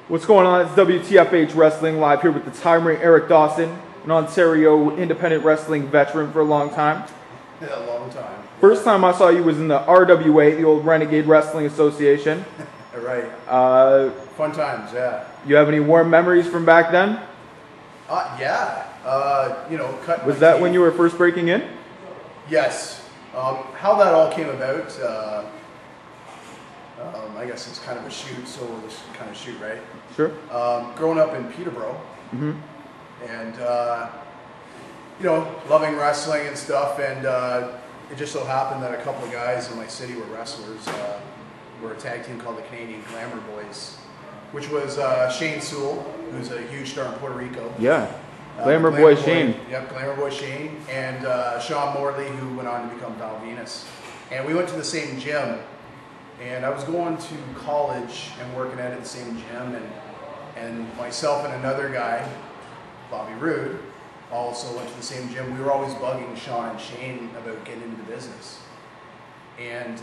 What's going on? It's WTFH Wrestling, live here with the Tyrant, Eric Dawson, an Ontario independent wrestling veteran for a long time. Yeah, a long time. First time I saw you was in the RWA, the old Renegade Wrestling Association. Right. Fun times, yeah. You have any warm memories from back then? Yeah. Was that when you were first breaking in? Yes. How that all came about, I guess it's kind of a shoot, so we'll just kind of shoot, right? Sure. Growing up in Peterborough, and loving wrestling and stuff, and it just so happened that a couple of guys in my city were wrestlers. We're a tag team called the Canadian Glamour Boys, which was Shane Sewell, who's a huge star in Puerto Rico. Yeah. Glamour Boy Shane. Yep, Glamour Boy Shane, and Sean Morley, who went on to become Val Venus. And we went to the same gym, and I was going to college and working out at the same gym, and myself and another guy, Bobby Roode, also went to the same gym. We were always bugging Sean and Shane about getting into the business. And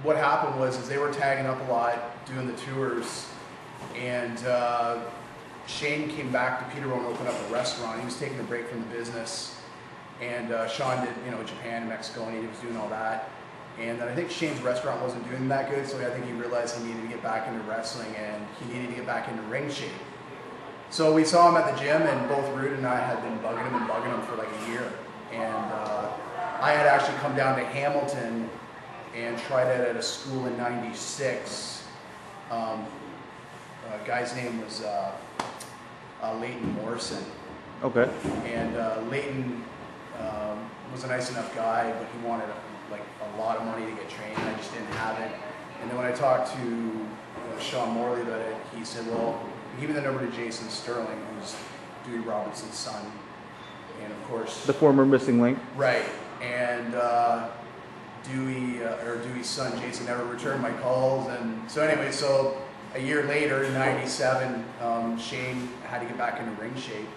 what happened was they were tagging up a lot, doing the tours, and Shane came back to Peterborough and opened up a restaurant. He was taking a break from the business, and Sean did, Japan, Mexico, and he was doing all that. And then I think Shane's restaurant wasn't doing that good, so I think he realized he needed to get back into wrestling, and he needed to get back into ring shape. So we saw him at the gym, and both Roode and I had been bugging him for like a year. And I had actually come down to Hamilton and tried it at a school in '96. Guy's name was Leighton Morrison. Okay. And Leighton was a nice enough guy, but he wanted a lot of money to get trained. I just didn't have it. And then when I talked to Sean Morley about it, he said, well, he gave me the number to Jason Sterling, who's Dewey Robertson's son, and of course the former missing link. Right. And Dewey's son Jason never returned my calls, and so anyway, so a year later in '97, Shane had to get back into ring shape,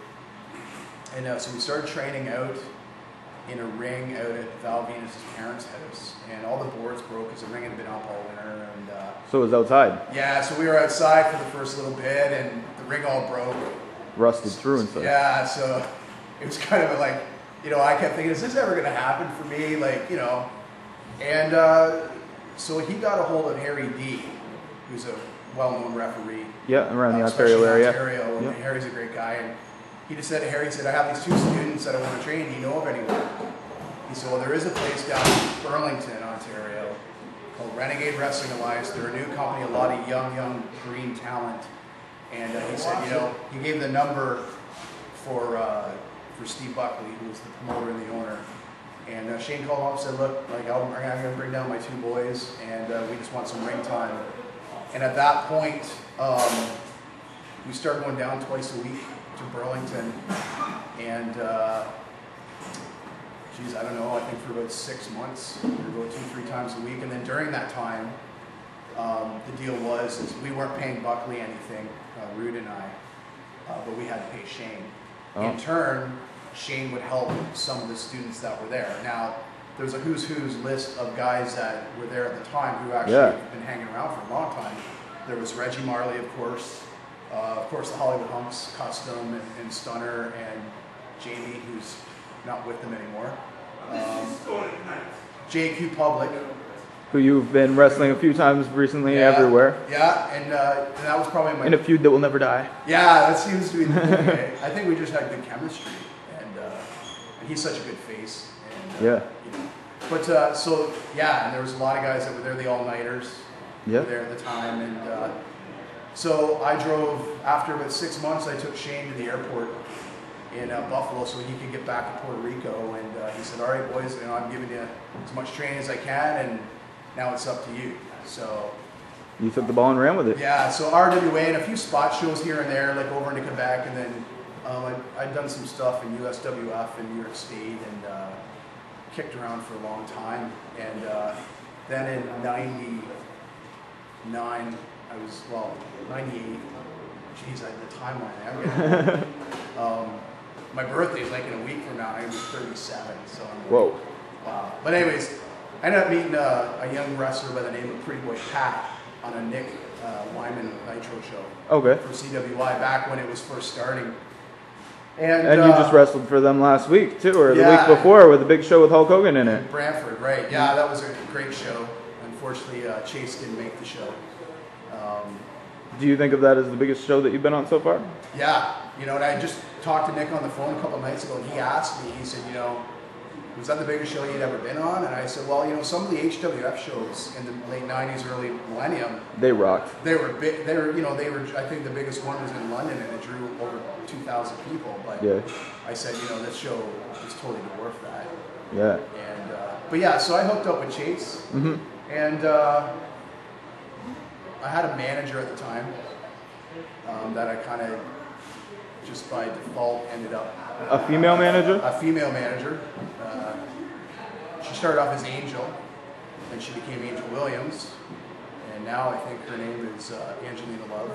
and so we started training out in a ring out at Val Venus' parents' house, and all the boards broke because the ring had been up all winter. And so it was outside. Yeah, so we were outside for the first little bit, and the ring all broke, rusted through and stuff. Yeah, so it was kind of like, I kept thinking, is this ever going to happen for me? And so he got a hold of Harry D, who's a well-known referee. Yeah, around the Ontario area. Ontario, and Harry's a great guy. And he just said to Harry, he said, I have these two students that I want to train. Do you know of anyone? He said, well, there is a place down in Burlington, Ontario, called Renegade Wrestling Alliance. They're a new company, a lot of young green talent. And he said, he gave the number for Steve Buckley, who was the promoter and the owner. And Shane called him up and said, look, I'm going to bring down my two boys, and we just want some ring time. And at that point, we started going down twice a week to Burlington, and I don't know, I think for about 6 months, we were going 2-3 times a week. And then during that time, the deal was we weren't paying Buckley anything, Roode and I, but we had to pay Shane. In turn, Shane would help some of the students that were there. Now, there's a who's list of guys that were there at the time who actually have been hanging around for a long time. There was Reggie Marley, of course the Hollywood Hunks, Custom and Stunner, and Jamie, who's not with them anymore. JQ Public, who you've been wrestling a few times recently, everywhere. Yeah, and that was probably my... In a feud that will never die. Yeah, that seems to be the thing. I think we just had good chemistry, and he's such a good face. And, But, and there was a lot of guys that were there, the all-nighters were there at the time, and so I drove, after about 6 months, I took Shane to the airport in Buffalo so he could get back to Puerto Rico, and he said, all right, boys, I'm giving you as much training as I can, and now it's up to you. So you took the ball and ran with it. Yeah, so RWA and a few spot shows here and there, like over into Quebec, and then I'd done some stuff in USWF in New York State, and kicked around for a long time. And then in '99, 98, geez, the timeline. My birthday's like in a week from now, I'm 37, so I'm like, whoa. Wow. But anyways, I ended up meeting a young wrestler by the name of Pretty Boy Pat, on a Nick Wyman Nitro show. Okay. For CWI back when it was first starting. And you just wrestled for them last week too, or the yeah, week before with a big show with Hulk Hogan in it. Brantford, right? Yeah, that was a great show. Unfortunately, Chase didn't make the show. Do you think of that as the biggest show that you've been on so far? Yeah, you know, and I just talked to Nick on the phone a couple of nights ago, and he asked me, he said, you know, was that the biggest show you'd ever been on? And I said, well, you know, some of the HWF shows in the late 90s, early millennium, they rocked. They were big, I think the biggest one was in London, and it drew over 2,000 people. But yeah. I said, you know, this show is totally dwarfed that. Yeah. And, but yeah, so I hooked up with Chase, and I had a manager at the time that I kind of just by default ended up. A female manager? A female manager. She started off as Angel, and she became Angel Williams, and now I think her name is Angelina Love.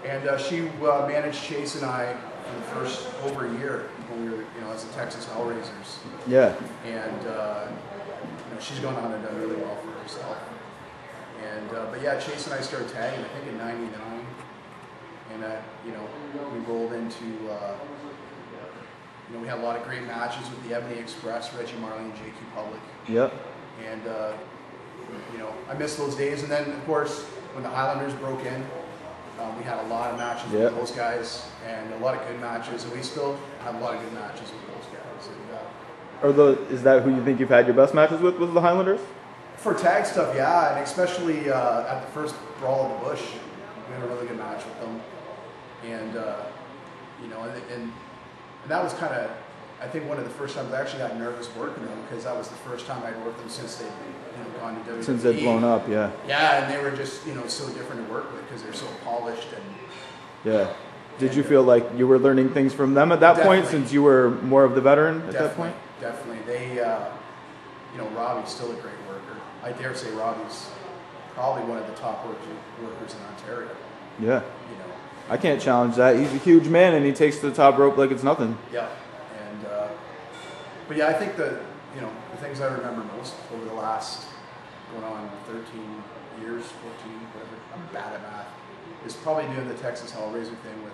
And she managed Chase and I for the first over a year when we were, you know, as the Texas Hellraisers. Yeah. And you know, she's gone on and done really well for herself. And but yeah, Chase and I started tagging, I think in '99, and you know, we rolled into. You know, we had a lot of great matches with the Ebony Express, Reggie Marley, and JQ Public. Yep. And you know, I miss those days. And then, of course, when the Highlanders broke in, we had a lot of matches with those guys, and a lot of good matches. And we still have a lot of good matches with those guys. And, is that who you think you've had your best matches with? Was the Highlanders? For tag stuff, yeah, and especially at the first Brawl of the Bush, we had a really good match with them. And you know, and that was kind of, I think, one of the first times I actually got nervous working them, because that was the first time I'd worked them since they'd gone to WWE. Since they'd blown up, yeah. Yeah, and they were just, you know, so different to work with because they're so polished and. Yeah. Did you feel like you were learning things from them at that point, since you were more of the veteran at that point? Definitely. They, you know, Robbie's still a great worker. I dare say Robbie's probably one of the top workers in Ontario. Yeah. You know. I can't challenge that. He's a huge man, and he takes the top rope like it's nothing. Yeah, and but yeah, I think the things I remember most over the last going on 13 years, 14, whatever. I'm bad at math. Is probably doing the Texas Hellraiser thing with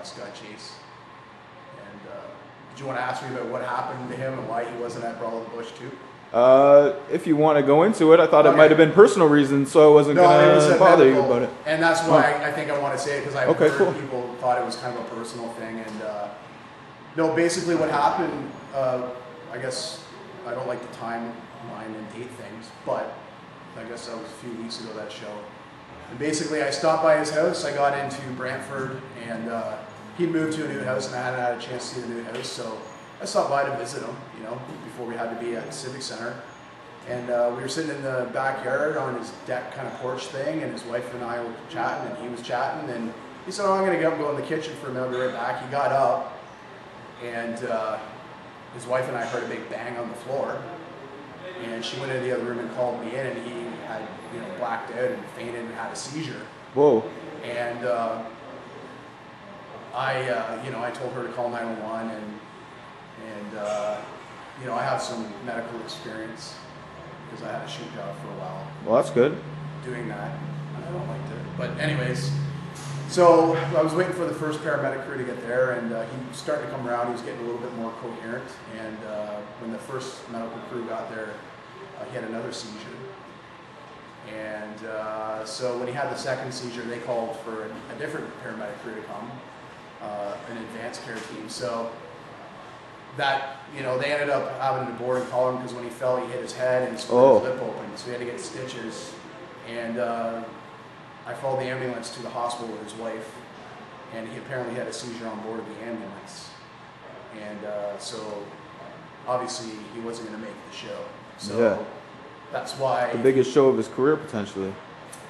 Scott Chase. And did you want to ask me about what happened to him and why he wasn't at Brawl of the Bush too? If you want to go into it, I thought it might have been personal reasons, so I wasn't going to bother you about it. And that's why I think I want to say it, because I've heard people thought it was kind of a personal thing. And no, basically what happened, I guess I don't like to timeline and date things, but I guess that was a few weeks ago, that show. And basically I stopped by his house, I got into Brantford, and he moved to a new house, and I hadn't had a chance to see the new house, so I stopped by to visit him, you know, before we had to be at the Civic Center. And we were sitting in the backyard on his deck kind of porch thing, and his wife and I were chatting, and he was chatting, and he said, oh, I'm going to get up and go in the kitchen for a minute, I'll be right back. He got up, and his wife and I heard a big bang on the floor, and she went into the other room and called me in, and he had, you know, blacked out and fainted and had a seizure. Whoa. And you know, I told her to call 911, and you know, I have some medical experience because I had a shoot job for a while. Well, that's good. Doing that, and I don't like to. But anyways, so I was waiting for the first paramedic crew to get there, and he was starting to come around. He was getting a little bit more coherent, and when the first medical crew got there, he had another seizure. And so when he had the second seizure, they called for a different paramedic crew to come, an advanced care team. So that, you know, they ended up having to board and collar him because when he fell, he hit his head and split his lip open. So he had to get stitches. And I followed the ambulance to the hospital with his wife, and he apparently had a seizure on board of the ambulance. And so obviously he wasn't going to make the show. So that's why. The biggest show of his career, potentially.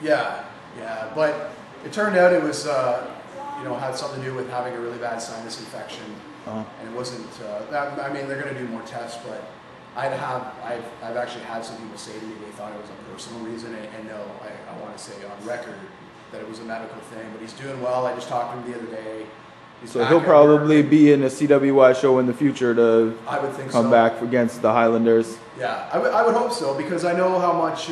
Yeah, yeah. But it turned out it was, you know, had something to do with having a really bad sinus infection. And it wasn't, I mean, they're going to do more tests, but I've actually had some people say to me they thought it was a personal reason, and no, I want to say on record that it was a medical thing, but he's doing well. I just talked to him the other day. So he'll probably be in a CWI show in the future to I would think come back against the Highlanders. Yeah, I would hope so, because I know how much